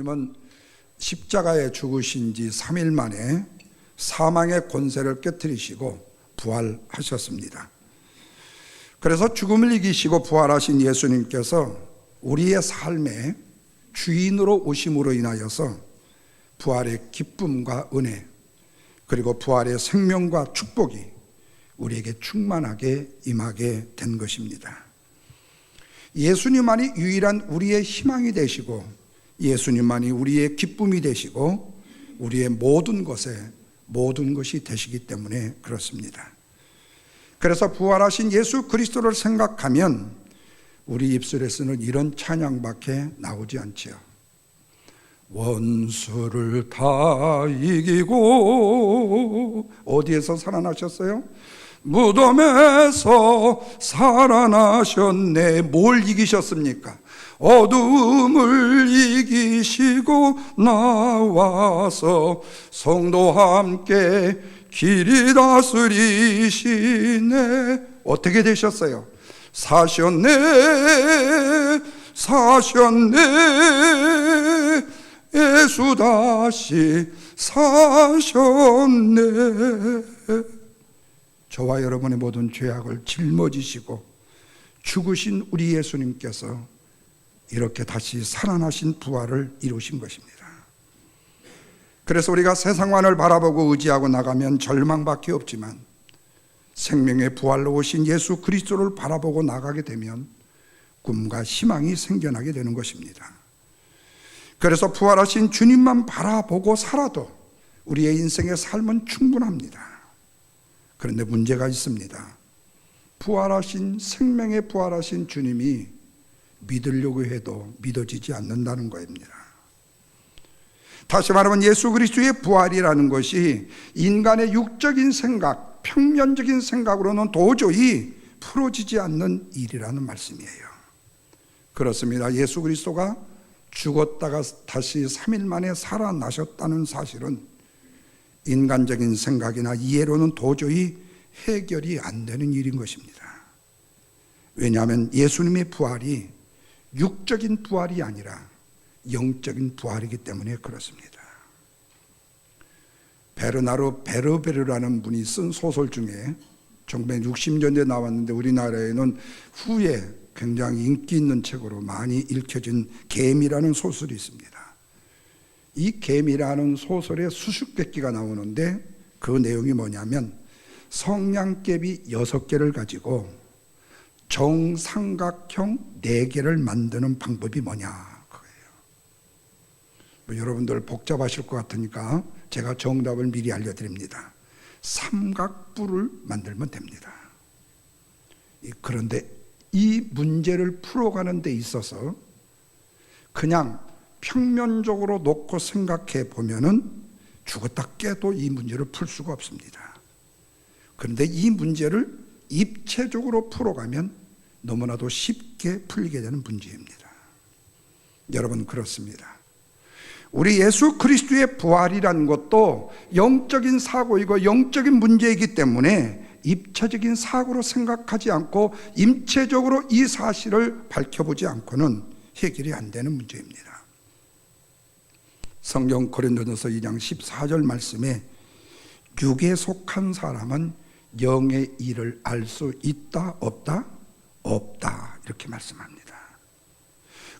예수님은 십자가에 죽으신 지 3일 만에 사망의 권세를 깨뜨리시고 부활하셨습니다. 그래서 죽음을 이기시고 부활하신 예수님께서 우리의 삶에 주인으로 오심으로 인하여서 부활의 기쁨과 은혜, 그리고 부활의 생명과 축복이 우리에게 충만하게 임하게 된 것입니다. 예수님만이 유일한 우리의 희망이 되시고, 예수님만이 우리의 기쁨이 되시고, 우리의 모든 것이 되시기 때문에 그렇습니다. 그래서 부활하신 예수 그리스도를 생각하면 우리 입술에서는 이런 찬양밖에 나오지 않지요. 원수를 다 이기고, 어디에서 살아나셨어요? 무덤에서 살아나셨네. 뭘 이기셨습니까? 어둠을 이기시고 나와서 성도와 함께 길이 다스리시네. 어떻게 되셨어요? 사셨네. 예수 다시 사셨네. 저와 여러분의 모든 죄악을 짊어지시고 죽으신 우리 예수님께서 이렇게 다시 살아나신 부활을 이루신 것입니다. 그래서 우리가 세상만을 바라보고 의지하고 나가면 절망밖에 없지만, 생명의 부활로 오신 예수 그리스도를 바라보고 나가게 되면 꿈과 희망이 생겨나게 되는 것입니다. 그래서 부활하신 주님만 바라보고 살아도 우리의 인생의 삶은 충분합니다. 그런데 문제가 있습니다. 생명의 부활하신 주님이 믿으려고 해도 믿어지지 않는다는 것입니다. 다시 말하면 예수 그리스도의 부활이라는 것이 인간의 육적인 생각, 평면적인 생각으로는 도저히 풀어지지 않는 일이라는 말씀이에요. 그렇습니다. 예수 그리스도가 죽었다가 다시 3일 만에 살아나셨다는 사실은 인간적인 생각이나 이해로는 도저히 해결이 안 되는 일인 것입니다. 왜냐하면 예수님의 부활이 육적인 부활이 아니라 영적인 부활이기 때문에 그렇습니다. 베르나르 베르베르라는 분이 쓴 소설 중에 1960년대에 나왔는데 우리나라에는 후에 굉장히 인기 있는 책으로 많이 읽혀진 개미라는 소설이 있습니다. 이 개미라는 소설에 수수께끼가 나오는데 그 내용이 뭐냐면, 성냥개비 6개를 가지고 정삼각형 4개를 만드는 방법이 뭐냐, 그거예요. 여러분들 복잡하실 것 같으니까 제가 정답을 미리 알려드립니다. 삼각뿔을 만들면 됩니다. 그런데 이 문제를 풀어가는 데 있어서 그냥 평면적으로 놓고 생각해 보면은 죽었다 깨도 이 문제를 풀 수가 없습니다. 그런데 이 문제를 입체적으로 풀어가면 너무나도 쉽게 풀리게 되는 문제입니다. 여러분, 그렇습니다. 우리 예수 그리스도의 부활이라는 것도 영적인 사고이고 영적인 문제이기 때문에 입체적인 사고로 생각하지 않고 임체적으로 이 사실을 밝혀보지 않고는 해결이 안 되는 문제입니다. 성경 고린도전서 2장 14절 말씀에 육에 속한 사람은 영의 일을 알 수 있다 없다? 없다, 이렇게 말씀합니다.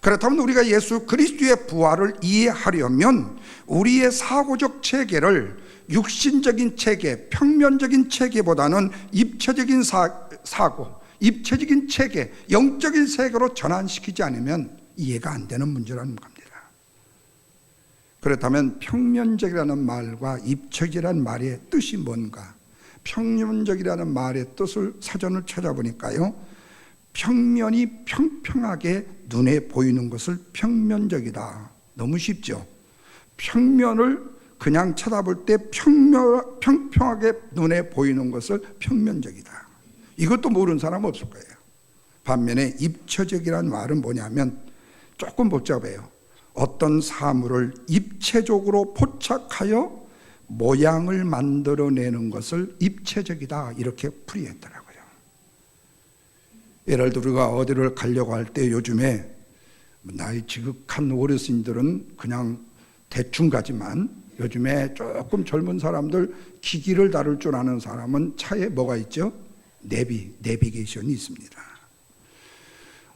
그렇다면 우리가 예수 그리스도의 부활을 이해하려면 우리의 사고적 체계를 육신적인 체계, 평면적인 체계보다는 입체적인 사고, 입체적인 체계, 영적인 세계로 전환시키지 않으면 이해가 안 되는 문제라는 겁니다. 그렇다면 평면적이라는 말과 입체적이라는 말의 뜻이 뭔가? 평면적이라는 말의 뜻을 사전을 찾아보니까요, 평면이 평평하게 눈에 보이는 것을 평면적이다. 너무 쉽죠? 평면을 그냥 쳐다볼 때 평평하게 눈에 보이는 것을 평면적이다. 이것도 모르는 사람 없을 거예요. 반면에 입체적이라는 말은 뭐냐면 조금 복잡해요. 어떤 사물을 입체적으로 포착하여 모양을 만들어내는 것을 입체적이다, 이렇게 풀이했더라고요. 예를 들어 우리가 어디를 가려고 할 때 요즘에 나이 지극한 어르신들은 그냥 대충 가지만 요즘에 조금 젊은 사람들 기기를 다룰 줄 아는 사람은 차에 뭐가 있죠? 내비게이션이 있습니다.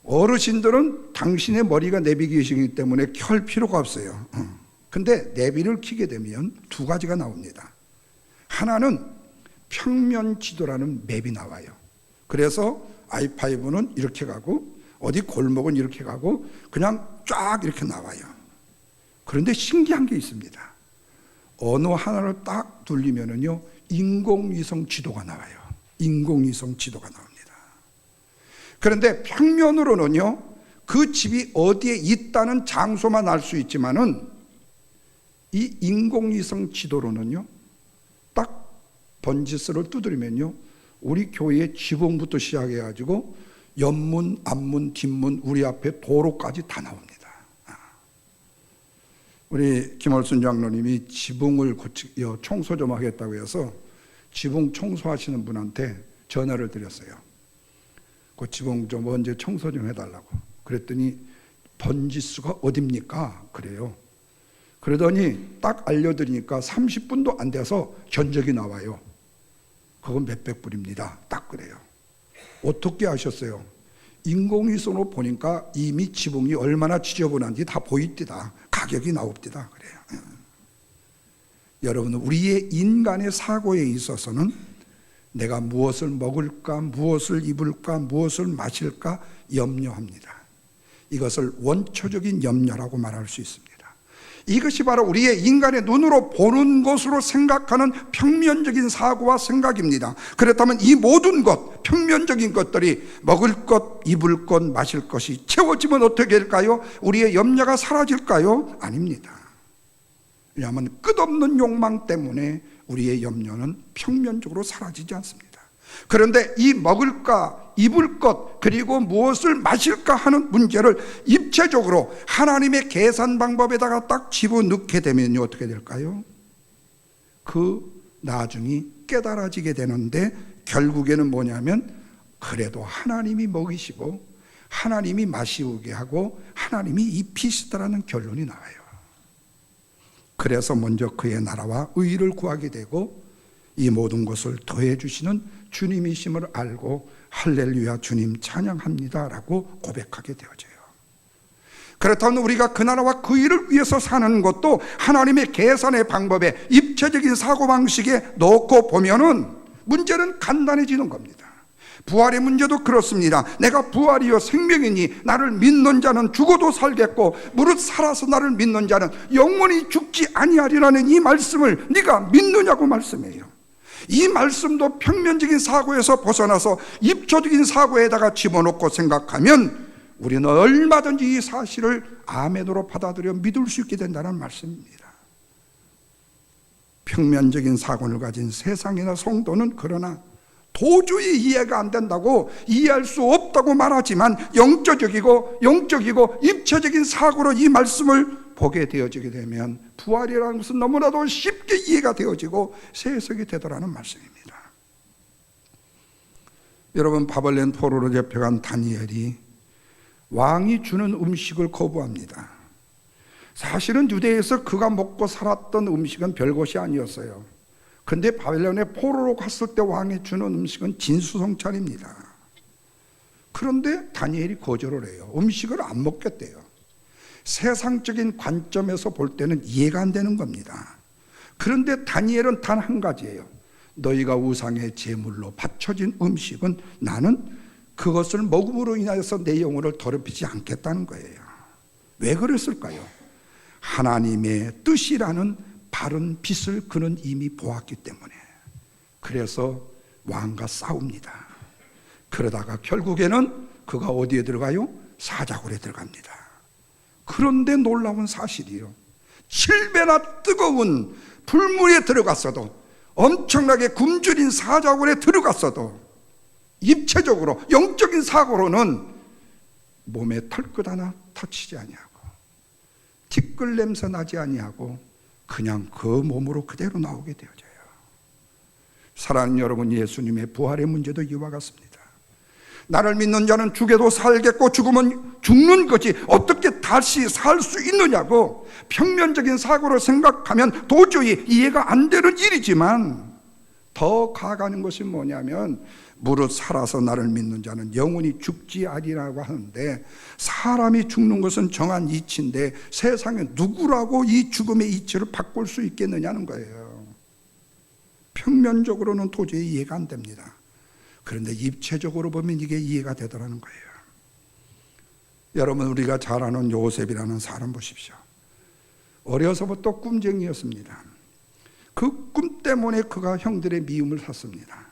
어르신들은 당신의 머리가 내비게이션이기 때문에 켤 필요가 없어요. 근데 내비를 켜게 되면 두 가지가 나옵니다. 하나는 평면 지도라는 맵이 나와요. 그래서 i5는 이렇게 가고 어디 골목은 이렇게 가고 그냥 쫙 이렇게 나와요. 그런데 신기한 게 있습니다. 어느 하나를 딱 돌리면은요, 인공위성 지도가 나와요. 인공위성 지도가 나옵니다. 그런데 평면으로는요, 그 집이 어디에 있다는 장소만 알 수 있지만은 이 인공위성 지도로는요, 딱 번지스를 두드리면요, 우리 교회의 지붕부터 시작해가지고 옆문, 앞문, 뒷문, 우리 앞에 도로까지 다 나옵니다. 우리 김월순 장로님이 지붕을 청소 좀 하겠다고 해서 지붕 청소하시는 분한테 전화를 드렸어요. 그 지붕 좀 언제 청소 좀 해달라고. 그랬더니 번지수가 어딥니까? 그래요. 그러더니 딱 알려드리니까 30분도 안 돼서 견적이 나와요. 그건 몇백 불입니다. 딱 그래요. 어떻게 아셨어요? 인공위성으로 보니까 이미 지붕이 얼마나 지저분한지 다 보이디다. 가격이 나옵디다. 그래요. 여러분, 우리의 인간의 사고에 있어서는 내가 무엇을 먹을까, 무엇을 입을까, 무엇을 마실까 염려합니다. 이것을 원초적인 염려라고 말할 수 있습니다. 이것이 바로 우리의 인간의 눈으로 보는 것으로 생각하는 평면적인 사고와 생각입니다. 그렇다면 이 모든 것, 평면적인 것들이 먹을 것, 입을 것, 마실 것이 채워지면 어떻게 될까요? 우리의 염려가 사라질까요? 아닙니다. 왜냐하면 끝없는 욕망 때문에 우리의 염려는 평면적으로 사라지지 않습니다. 그런데 이 먹을까, 입을 것, 그리고 무엇을 마실까 하는 문제를 입체적으로 하나님의 계산 방법에다가 딱 집어넣게 되면 어떻게 될까요? 그 나중에 깨달아지게 되는데 결국에는 뭐냐면 그래도 하나님이 먹이시고 하나님이 마시우게 하고 하나님이 입히시더라는 결론이 나와요. 그래서 먼저 그의 나라와 의를 구하게 되고 이 모든 것을 더해 주시는 주님이심을 알고 할렐루야 주님 찬양합니다 라고 고백하게 되어져요. 그렇다면 우리가 그 나라와 그 일을 위해서 사는 것도 하나님의 계산의 방법에 입체적인 사고방식에 넣고 보면은 문제는 간단해지는 겁니다. 부활의 문제도 그렇습니다. 내가 부활이요 생명이니 나를 믿는 자는 죽어도 살겠고 무릇 살아서 나를 믿는 자는 영원히 죽지 아니하리라는 이 말씀을 네가 믿느냐고 말씀해요. 이 말씀도 평면적인 사고에서 벗어나서 입초적인 사고에다가 집어넣고 생각하면 우리는 얼마든지 이 사실을 아멘으로 받아들여 믿을 수 있게 된다는 말씀입니다. 평면적인 사고를 가진 세상이나 성도는 그러나 도저히 이해가 안 된다고 이해할 수 없다고 말하지만 영적이고 입체적인 사고로 이 말씀을 보게 되어지게 되면 부활이라는 것은 너무나도 쉽게 이해가 되어지고 세석이 되더라는 말씀입니다. 여러분, 바벨론 포로로 잡혀간 다니엘이 왕이 주는 음식을 거부합니다. 사실은 유대에서 그가 먹고 살았던 음식은 별것이 아니었어요. 근데 바벨론에 포로로 갔을 때 왕이 주는 음식은 진수성찬입니다. 그런데 다니엘이 거절을 해요. 음식을 안 먹겠대요. 세상적인 관점에서 볼 때는 이해가 안 되는 겁니다. 그런데 다니엘은 단 한 가지예요. 너희가 우상의 제물로 바쳐진 음식은 나는 그것을 먹음으로 인하여서 내 영혼을 더럽히지 않겠다는 거예요. 왜 그랬을까요? 하나님의 뜻이라는 바른 빛을 그는 이미 보았기 때문에. 그래서 왕과 싸웁니다. 그러다가 결국에는 그가 어디에 들어가요? 사자굴에 들어갑니다. 그런데 놀라운 사실이요, 7배나 뜨거운 불물에 들어갔어도, 엄청나게 굶주린 사자굴에 들어갔어도 입체적으로 영적인 사고로는 몸에 털끝 하나 터치지 아니하고 티끌 냄새 나지 아니하고 그냥 그 몸으로 그대로 나오게 되어져요. 사랑하는 여러분, 예수님의 부활의 문제도 이와 같습니다. 나를 믿는 자는 죽어도 살겠고 죽으면 죽는 거지 어떻게 다시 살 수 있느냐고 평면적인 사고로 생각하면 도저히 이해가 안 되는 일이지만, 더 가가는 것이 뭐냐면 무릇 살아서 나를 믿는 자는 영원히 죽지 아니라고 하는데, 사람이 죽는 것은 정한 이치인데 세상에 누구라고 이 죽음의 이치를 바꿀 수 있겠느냐는 거예요. 평면적으로는 도저히 이해가 안 됩니다. 그런데 입체적으로 보면 이게 이해가 되더라는 거예요. 여러분, 우리가 잘 아는 요셉이라는 사람 보십시오. 어려서부터 꿈쟁이였습니다. 그 꿈 때문에 그가 형들의 미움을 샀습니다.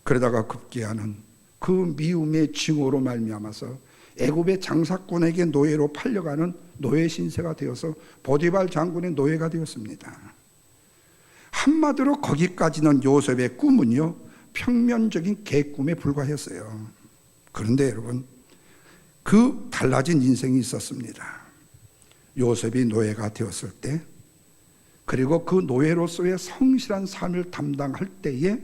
그러다가 급기야는 그 미움의 징후로 말미암아서 애굽의 장사꾼에게 노예로 팔려가는 노예 신세가 되어서 보디발 장군의 노예가 되었습니다. 한마디로 거기까지는 요셉의 꿈은요, 평면적인 개꿈에 불과했어요. 그런데 여러분, 그 달라진 인생이 있었습니다. 요셉이 노예가 되었을 때, 그리고 그 노예로서의 성실한 삶을 담당할 때에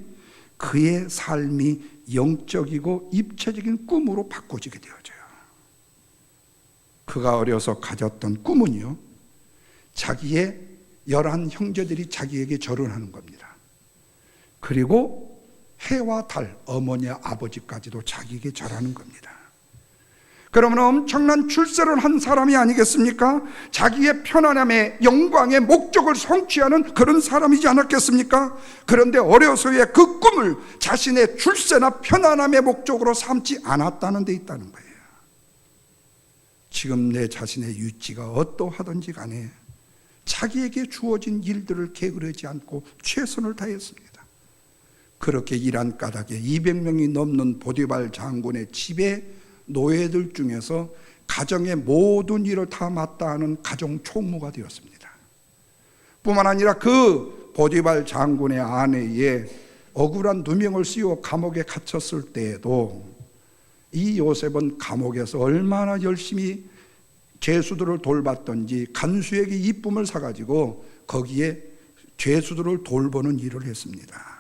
그의 삶이 영적이고 입체적인 꿈으로 바꿔지게 되어져요. 그가 어려서 가졌던 꿈은요, 자기의 11 형제들이 자기에게 절을 하는 겁니다. 그리고 해와 달, 어머니와 아버지까지도 자기에게 절하는 겁니다. 그러면 엄청난 출세를 한 사람이 아니겠습니까? 자기의 편안함의 영광의 목적을 성취하는 그런 사람이지 않았겠습니까? 그런데 어려서의 그 꿈을 자신의 출세나 편안함의 목적으로 삼지 않았다는 데 있다는 거예요. 지금 내 자신의 유치가 어떠하든지 간에 자기에게 주어진 일들을 게으르지 않고 최선을 다했습니다. 그렇게 일한 까닭에 200명이 넘는 보디발 장군의 집에 노예들 중에서 가정의 모든 일을 다 맡아하는 가정 총무가 되었습니다. 뿐만 아니라 그 보디발 장군의 아내에 억울한 누명을 씌워 감옥에 갇혔을 때에도 이 요셉은 감옥에서 얼마나 열심히 죄수들을 돌봤던지 간수에게 이쁨을 사가지고 거기에 죄수들을 돌보는 일을 했습니다.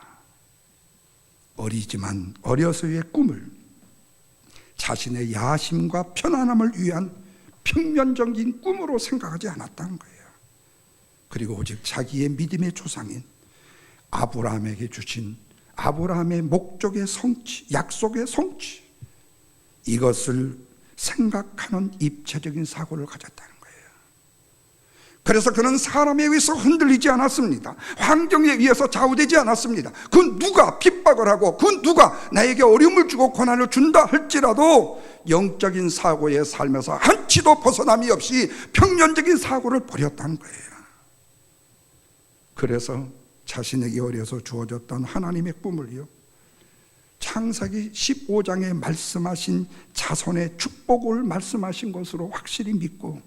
어리지만 어려서의 꿈을 자신의 야심과 편안함을 위한 평면적인 꿈으로 생각하지 않았다는 거예요. 그리고 오직 자기의 믿음의 조상인 아브라함에게 주신 아브라함의 목적의 성취, 약속의 성취, 이것을 생각하는 입체적인 사고를 가졌다는 거예요. 그래서 그는 사람에 의해서 흔들리지 않았습니다. 환경에 의해서 좌우되지 않았습니다. 그 누가 핍박을 하고 그 누가 나에게 어려움을 주고 고난을 준다 할지라도 영적인 사고에 살면서 한치도 벗어남이 없이 평면적인 사고를 버렸다는 거예요. 그래서 자신에게 어려서 주어졌던 하나님의 꿈을요, 창세기 15장에 말씀하신 자손의 축복을 말씀하신 것으로 확실히 믿고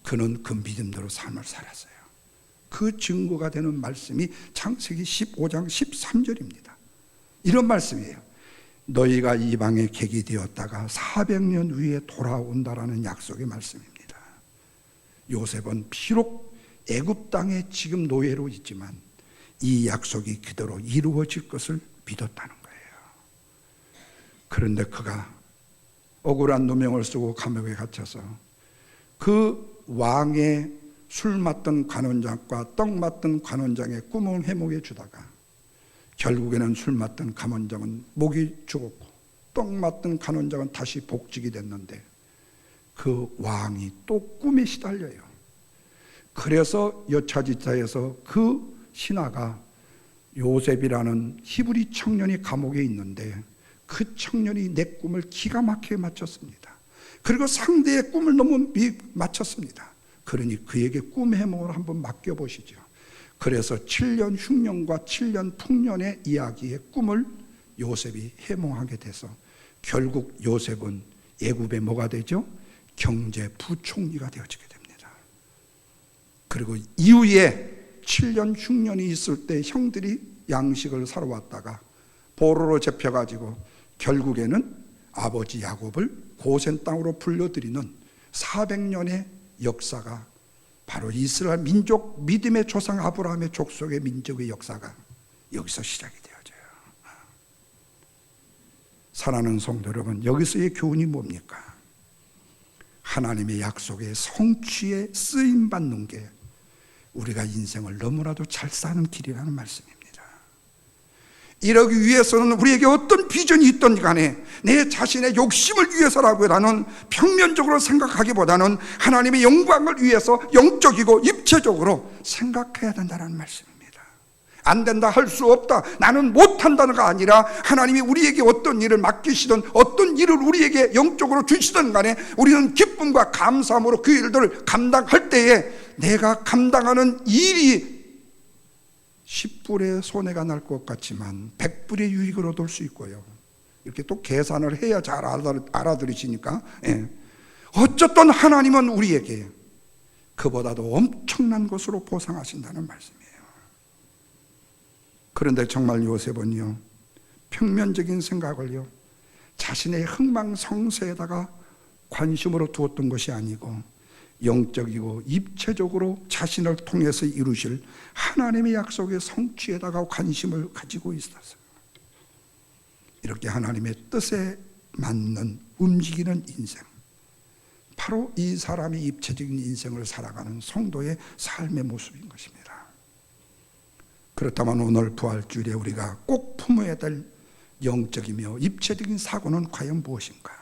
그는 그 믿음대로 삶을 살았어요. 그 증거가 되는 말씀이 창세기 15장 13절입니다. 이런 말씀이에요. 너희가 이방의 객이 되었다가 400년 후에 돌아온다라는 약속의 말씀입니다. 요셉은 비록 애굽 땅에 지금 노예로 있지만 이 약속이 그대로 이루어질 것을 믿었다는 거예요. 그런데 그가 억울한 누명을 쓰고 감옥에 갇혀서 그 왕의 술 맡던 관원장과 떡 맡던 관원장의 꿈을 해몽해 주다가 결국에는 술 맡던 관원장은 목이 죽었고 떡 맡던 관원장은 다시 복직이 됐는데 그 왕이 또 꿈에 시달려요. 그래서 여차지차에서 그 신하가 요셉이라는 히브리 청년이 감옥에 있는데 그 청년이 내 꿈을 기가 막히게 맞췄습니다. 그리고 상대의 꿈을 너무 맞췄습니다. 그러니 그에게 꿈 해몽을 한번 맡겨보시죠. 그래서 7년 흉년과 7년 풍년의 이야기의 꿈을 요셉이 해몽하게 돼서 결국 요셉은 애굽의 뭐가 되죠? 경제 부총리가 되어지게 됩니다. 그리고 이후에 7년 흉년이 있을 때 형들이 양식을 사러 왔다가 포로로 잡혀가지고 결국에는 아버지 야곱을 고센 땅으로 불러들이는 400년의 역사가 바로 이스라엘 민족 믿음의 조상 아브라함의 족속의 민족의 역사가 여기서 시작이 되어져요. 사랑하는 성도 여러분, 여기서의 교훈이 뭡니까? 하나님의 약속의 성취에 쓰임받는 게 우리가 인생을 너무나도 잘 사는 길이라는 말씀입니다. 이러기 위해서는 우리에게 어떤 비전이 있든 간에 내 자신의 욕심을 위해서라고라는 평면적으로 생각하기보다는 하나님의 영광을 위해서 영적이고 입체적으로 생각해야 된다는 말씀입니다. 안 된다, 할 수 없다, 나는 못한다가 아니라 하나님이 우리에게 어떤 일을 맡기시든 어떤 일을 우리에게 영적으로 주시든 간에 우리는 기쁨과 감사함으로 그 일들을 감당할 때에 내가 감당하는 일이 10불의 손해가 날 것 같지만 100불의 유익을 얻을 수 있고요. 이렇게 또 계산을 해야 잘 알아들으시니까, 어쨌든 하나님은 우리에게 그보다도 엄청난 것으로 보상하신다는 말씀이에요. 그런데 정말 요셉은요, 평면적인 생각을요, 자신의 흥망성쇠에다가 관심으로 두었던 것이 아니고 영적이고 입체적으로 자신을 통해서 이루실 하나님의 약속의 성취에다가 관심을 가지고 있었어요. 이렇게 하나님의 뜻에 맞는 움직이는 인생, 바로 이 사람이 입체적인 인생을 살아가는 성도의 삶의 모습인 것입니다. 그렇다면 오늘 부활주일에 우리가 꼭 품어야 될 영적이며 입체적인 사고는 과연 무엇인가?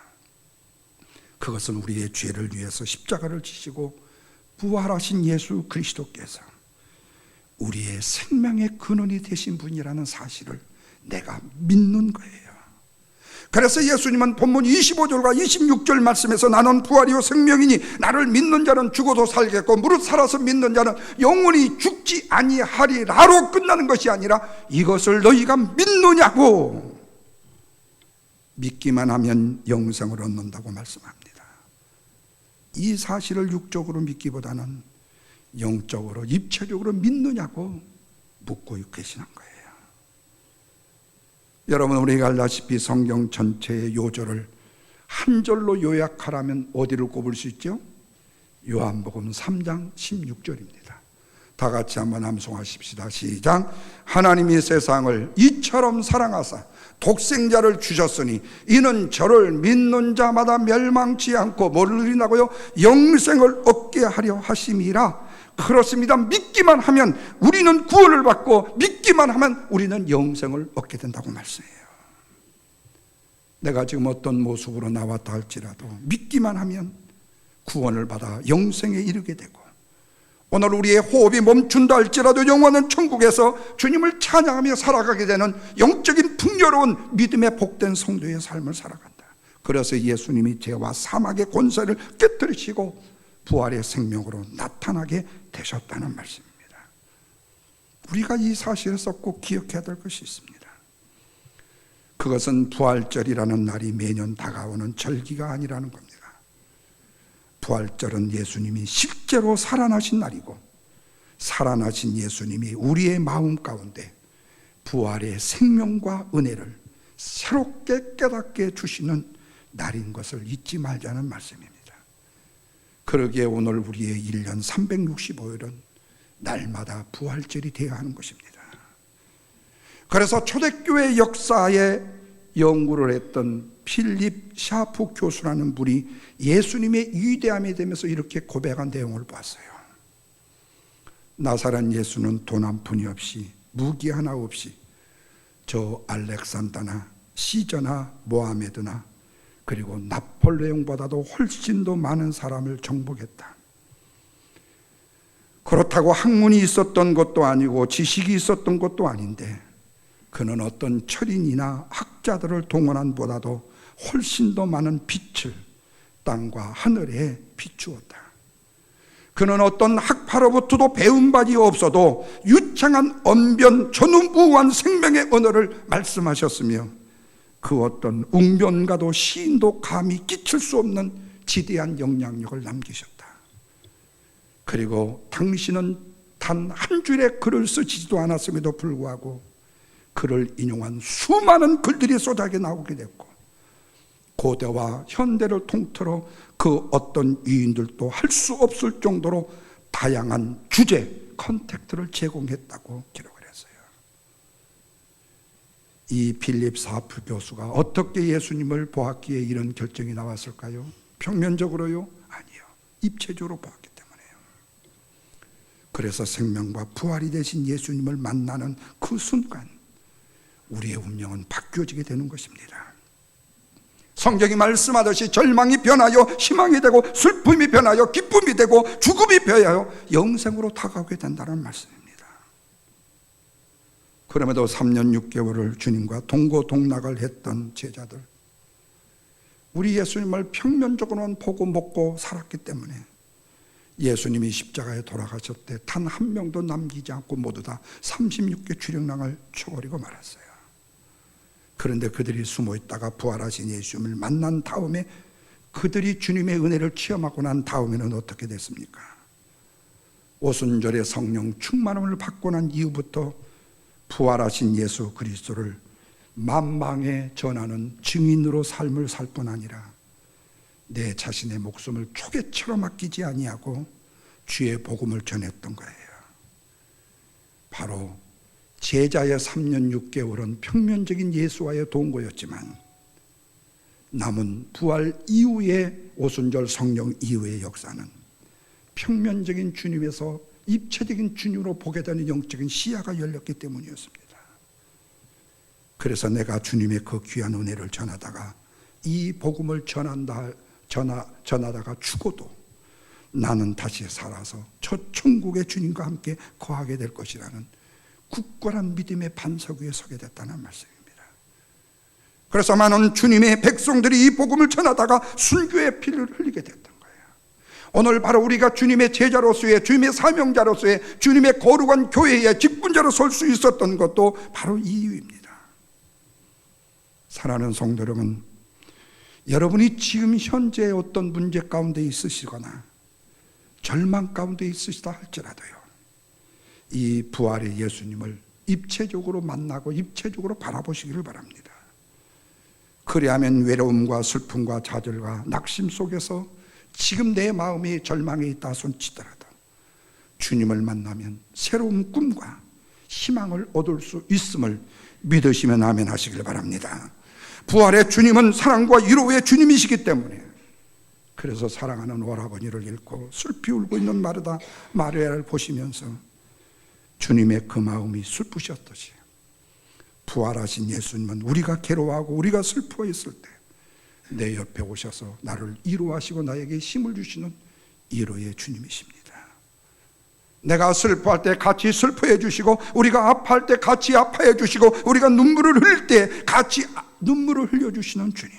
그것은 우리의 죄를 위해서 십자가를 지시고 부활하신 예수 그리스도께서 우리의 생명의 근원이 되신 분이라는 사실을 내가 믿는 거예요. 그래서 예수님은 본문 25절과 26절 말씀에서 나는 부활이요 생명이니 나를 믿는 자는 죽어도 살겠고 무릇 살아서 믿는 자는 영원히 죽지 아니하리라로 끝나는 것이 아니라 이것을 너희가 믿느냐고, 믿기만 하면 영생을 얻는다고 말씀합니다. 이 사실을 육적으로 믿기보다는 영적으로 입체적으로 믿느냐고 묻고 계시는 거예요. 여러분, 우리가 알다시피 성경 전체의 요절을 한 절로 요약하라면 어디를 꼽을 수 있죠? 요한복음 3장 16절입니다. 다 같이 한번 암송하십시다. 시작. 하나님이 세상을 이처럼 사랑하사 독생자를 주셨으니 이는 저를 믿는 자마다 멸망치 않고 뭐를 누리나고요? 영생을 얻게 하려 하심이라. 그렇습니다. 믿기만 하면 우리는 구원을 받고 믿기만 하면 우리는 영생을 얻게 된다고 말씀해요. 내가 지금 어떤 모습으로 나왔다 할지라도 믿기만 하면 구원을 받아 영생에 이르게 되고, 오늘 우리의 호흡이 멈춘다 할지라도 영원한 천국에서 주님을 찬양하며 살아가게 되는 영적인 풍요로운 믿음의 복된 성도의 삶을 살아간다. 그래서 예수님이 죄와 사막의 권세를 깨뜨리시고 부활의 생명으로 나타나게 되셨다는 말씀입니다. 우리가 이 사실에서 꼭 기억해야 될 것이 있습니다. 그것은 부활절이라는 날이 매년 다가오는 절기가 아니라는 겁니다. 부활절은 예수님이 실제로 살아나신 날이고, 살아나신 예수님이 우리의 마음 가운데 부활의 생명과 은혜를 새롭게 깨닫게 주시는 날인 것을 잊지 말자는 말씀입니다. 그러기에 오늘 우리의 1년 365일은 날마다 부활절이 되어야 하는 것입니다. 그래서 초대교회 역사에 연구를 했던 필립 샤프 교수라는 분이 예수님의 위대함에 대해서 이렇게 고백한 내용을 봤어요. 나사렛 예수는 돈 한 푼이 없이, 무기 하나 없이 저 알렉산더나 시저나 모하메드나 그리고 나폴레옹보다도 훨씬 더 많은 사람을 정복했다. 그렇다고 학문이 있었던 것도 아니고 지식이 있었던 것도 아닌데 그는 어떤 철인이나 학자들을 동원한 보다도 훨씬 더 많은 빛을 땅과 하늘에 비추었다. 그는 어떤 학파로부터도 배운 바이 없어도 유창한 언변 전무후무한 생명의 언어를 말씀하셨으며 그 어떤 웅변가도 시인도 감히 끼칠 수 없는 지대한 영향력을 남기셨다. 그리고 당신은 단 한 줄의 글을 쓰지도 않았음에도 불구하고 그를 인용한 수많은 글들이 쏟아져 나오게 됐고, 고대와 현대를 통틀어 그 어떤 위인들도 할 수 없을 정도로 다양한 주제, 컨택트를 제공했다고 기록을 했어요. 이 필립 사프 교수가 어떻게 예수님을 보았기에 이런 결정이 나왔을까요? 평면적으로요? 아니요, 입체적으로 보았기 때문에요. 그래서 생명과 부활이 되신 예수님을 만나는 그 순간 우리의 운명은 바뀌어지게 되는 것입니다. 성경이 말씀하듯이 절망이 변하여 희망이 되고 슬픔이 변하여 기쁨이 되고 죽음이 변하여 영생으로 다가오게 된다는 말씀입니다. 그럼에도 3년 6개월을 주님과 동고동락을 했던 제자들, 우리 예수님을 평면적으로만 보고 먹고 살았기 때문에 예수님이 십자가에 돌아가실 때 단 한 명도 남기지 않고 모두 다 36개 주력량을 쳐버리고 말았어요. 그런데 그들이 숨어 있다가 부활하신 예수님을 만난 다음에 그들이 주님의 은혜를 체험하고 난 다음에는 어떻게 됐습니까? 오순절에 성령 충만함을 받고 난 이후부터 부활하신 예수 그리스도를 만방에 전하는 증인으로 삶을 살 뿐 아니라 내 자신의 목숨을 초계처럼 아끼지 아니하고 주의 복음을 전했던 거예요. 바로 제자의 3년 6개월은 평면적인 예수와의 동거였지만 남은 부활 이후의 오순절 성령 이후의 역사는 평면적인 주님에서 입체적인 주님으로 보게 되는 영적인 시야가 열렸기 때문이었습니다. 그래서 내가 주님의 그 귀한 은혜를 전하다가 이 복음을 전하다가 죽어도 나는 다시 살아서 저 천국의 주님과 함께 거하게 될 것이라는 굳건한 믿음의 반석 위에 서게 됐다는 말씀입니다. 그래서 많은 주님의 백성들이 이 복음을 전하다가 순교의 피를 흘리게 됐던 거예요. 오늘 바로 우리가 주님의 제자로서의, 주님의 사명자로서의, 주님의 거룩한 교회의 직분자로 설 수 있었던 것도 바로 이 이유입니다. 사랑하는 성도 여러분, 여러분이 지금 현재 어떤 문제 가운데 있으시거나 절망 가운데 있으시다 할지라도요, 이 부활의 예수님을 입체적으로 만나고 입체적으로 바라보시기를 바랍니다. 그리하면 외로움과 슬픔과 좌절과 낙심 속에서 지금 내 마음이 절망에 있다 손치더라도 주님을 만나면 새로운 꿈과 희망을 얻을 수 있음을 믿으시면 아멘 하시길 바랍니다. 부활의 주님은 사랑과 위로의 주님이시기 때문에, 그래서 사랑하는 오라버니를 잃고 슬피 울고 있는 마르다 마리아를 보시면서 주님의 그 마음이 슬프셨듯이 부활하신 예수님은 우리가 괴로워하고 우리가 슬퍼했을 때 내 옆에 오셔서 나를 위로하시고 나에게 힘을 주시는 위로의 주님이십니다. 내가 슬퍼할 때 같이 슬퍼해 주시고, 우리가 아파할 때 같이 아파해 주시고, 우리가 눈물을 흘릴 때 같이 눈물을 흘려주시는 주님,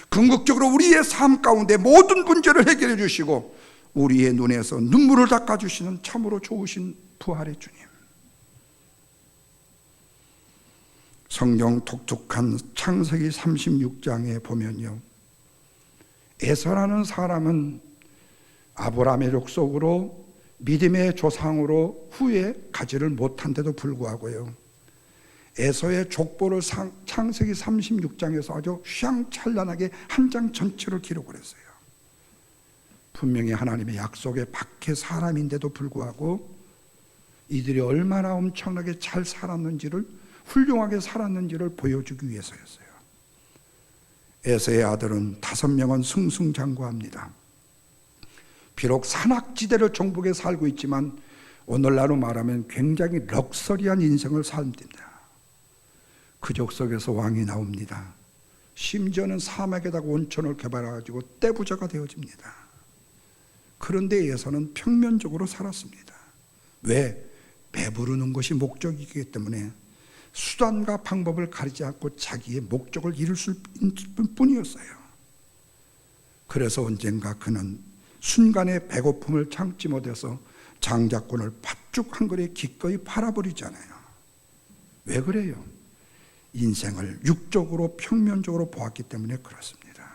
궁극적으로 우리의 삶 가운데 모든 문제를 해결해 주시고 우리의 눈에서 눈물을 닦아주시는 참으로 좋으신 부활의 주님. 성경 독특한 창세기 36장에 보면요, 에서라는 사람은 아브라함의 족속으로 믿음의 조상으로 후에 가지를 못한데도 불구하고요, 에서의 족보를 창세기 36장에서 아주 휘황찬란하게 한 장 전체를 기록을 했어요. 분명히 하나님의 약속의 밖의 사람인데도 불구하고 이들이 얼마나 엄청나게 잘 살았는지를, 훌륭하게 살았는지를 보여주기 위해서였어요. 에서의 아들은 5명은 승승장구합니다. 비록 산악지대를 정복에 살고 있지만 오늘날로 말하면 굉장히 럭셔리한 인생을 삽니다. 그 족속에서 왕이 나옵니다. 심지어는 사막에다가 온천을 개발해가지고 떼부자가 되어집니다. 그런데 에서는 평면적으로 살았습니다. 왜? 배부르는 것이 목적이기 때문에 수단과 방법을 가리지 않고 자기의 목적을 이룰 수 있을 뿐이었어요. 그래서 언젠가 그는 순간의 배고픔을 참지 못해서 장자권을 팥죽 한 그릇에 기꺼이 팔아버리잖아요. 왜 그래요? 인생을 육적으로 평면적으로 보았기 때문에 그렇습니다.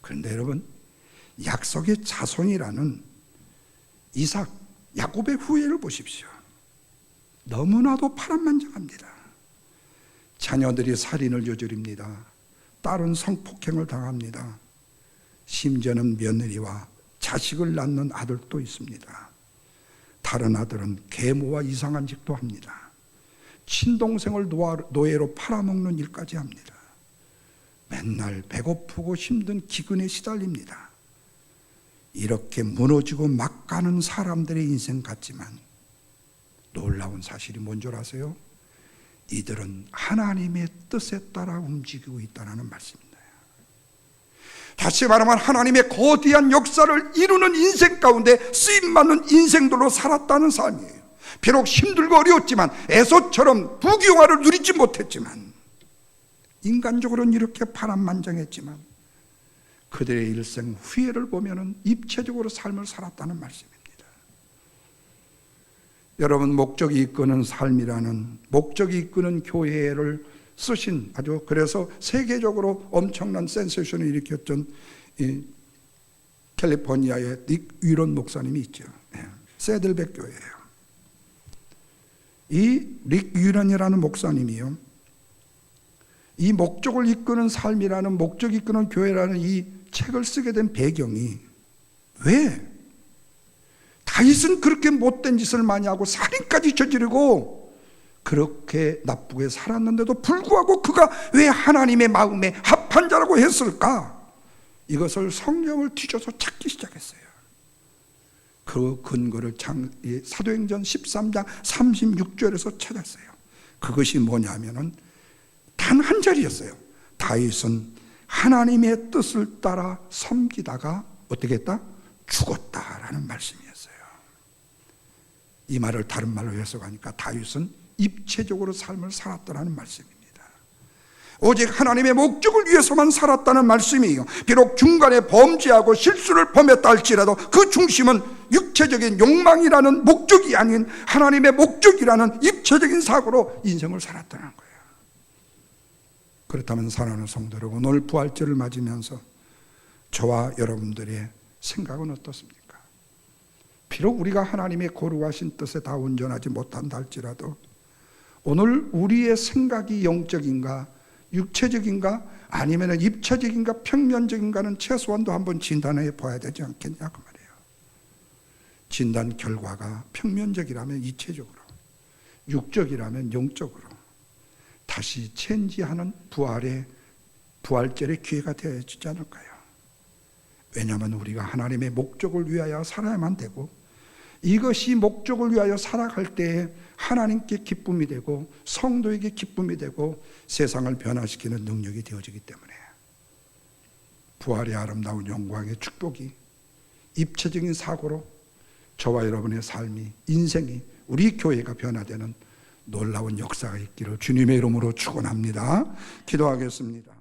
그런데 여러분, 약속의 자손이라는 이삭, 야곱의 후예를 보십시오. 너무나도 파란만장합니다. 자녀들이 살인을 저지릅니다. 딸은 성폭행을 당합니다. 심지어는 며느리와 자식을 낳는 아들도 있습니다. 다른 아들은 계모와 이상한 짓도 합니다. 친동생을 노예로 팔아먹는 일까지 합니다. 맨날 배고프고 힘든 기근에 시달립니다. 이렇게 무너지고 막 가는 사람들의 인생 같지만 놀라운 사실이 뭔 줄 아세요? 이들은 하나님의 뜻에 따라 움직이고 있다는 말씀입니다. 다시 말하면 하나님의 거대한 역사를 이루는 인생 가운데 쓰임받는 인생들로 살았다는 삶이에요. 비록 힘들고 어려웠지만 에서처럼 부귀영화를 누리지 못했지만 인간적으로는 이렇게 파란만장했지만 그들의 일생 후예를 보면 입체적으로 삶을 살았다는 말씀입니다. 여러분, 목적이 이끄는 삶이라는, 목적이 이끄는 교회를 쓰신, 아주 그래서 세계적으로 엄청난 센세이션을 일으켰던 이 캘리포니아의 닉 위런 목사님이 있죠. 세들백 교회예요. 이 닉 위런이라는 목사님이요, 이 목적을 이끄는 삶이라는, 목적이 이끄는 교회라는 이 책을 쓰게 된 배경이, 왜 다윗은 그렇게 못된 짓을 많이 하고 살인까지 저지르고 그렇게 나쁘게 살았는데도 불구하고 그가 왜 하나님의 마음에 합한 자라고 했을까? 이것을 성경을 뒤져서 찾기 시작했어요. 그 근거를 사도행전 13장 36절에서 찾았어요. 그것이 뭐냐면은 단 한 자리였어요. 다윗은 하나님의 뜻을 따라 섬기다가 어떻게 했다? 죽었다라는 말씀이었어요. 이 말을 다른 말로 해석하니까 다윗은 입체적으로 삶을 살았다는 말씀입니다. 오직 하나님의 목적을 위해서만 살았다는 말씀이에요. 비록 중간에 범죄하고 실수를 범했다 할지라도 그 중심은 육체적인 욕망이라는 목적이 아닌 하나님의 목적이라는 입체적인 사고로 인생을 살았다는 거예요. 그렇다면 사랑하는 성도 여러분, 오늘 부활절을 맞으면서 저와 여러분들의 생각은 어떻습니까? 비록 우리가 하나님의 거룩하신 뜻에 다 온전하지 못한다 할지라도 오늘 우리의 생각이 영적인가, 육체적인가, 아니면 입체적인가, 평면적인가는 최소한도 한번 진단해 봐야 되지 않겠냐 그 말이에요. 진단 결과가 평면적이라면 이체적으로, 육적이라면 영적으로 다시 체인지하는 부활절의 기회가 되어야 되지 않을까요? 왜냐하면 우리가 하나님의 목적을 위하여 살아야만 되고, 이것이 목적을 위하여 살아갈 때에 하나님께 기쁨이 되고 성도에게 기쁨이 되고 세상을 변화시키는 능력이 되어지기 때문에 부활의 아름다운 영광의 축복이 입체적인 사고로 저와 여러분의 삶이, 인생이, 우리 교회가 변화되는 놀라운 역사가 있기를 주님의 이름으로 축원합니다. 기도하겠습니다.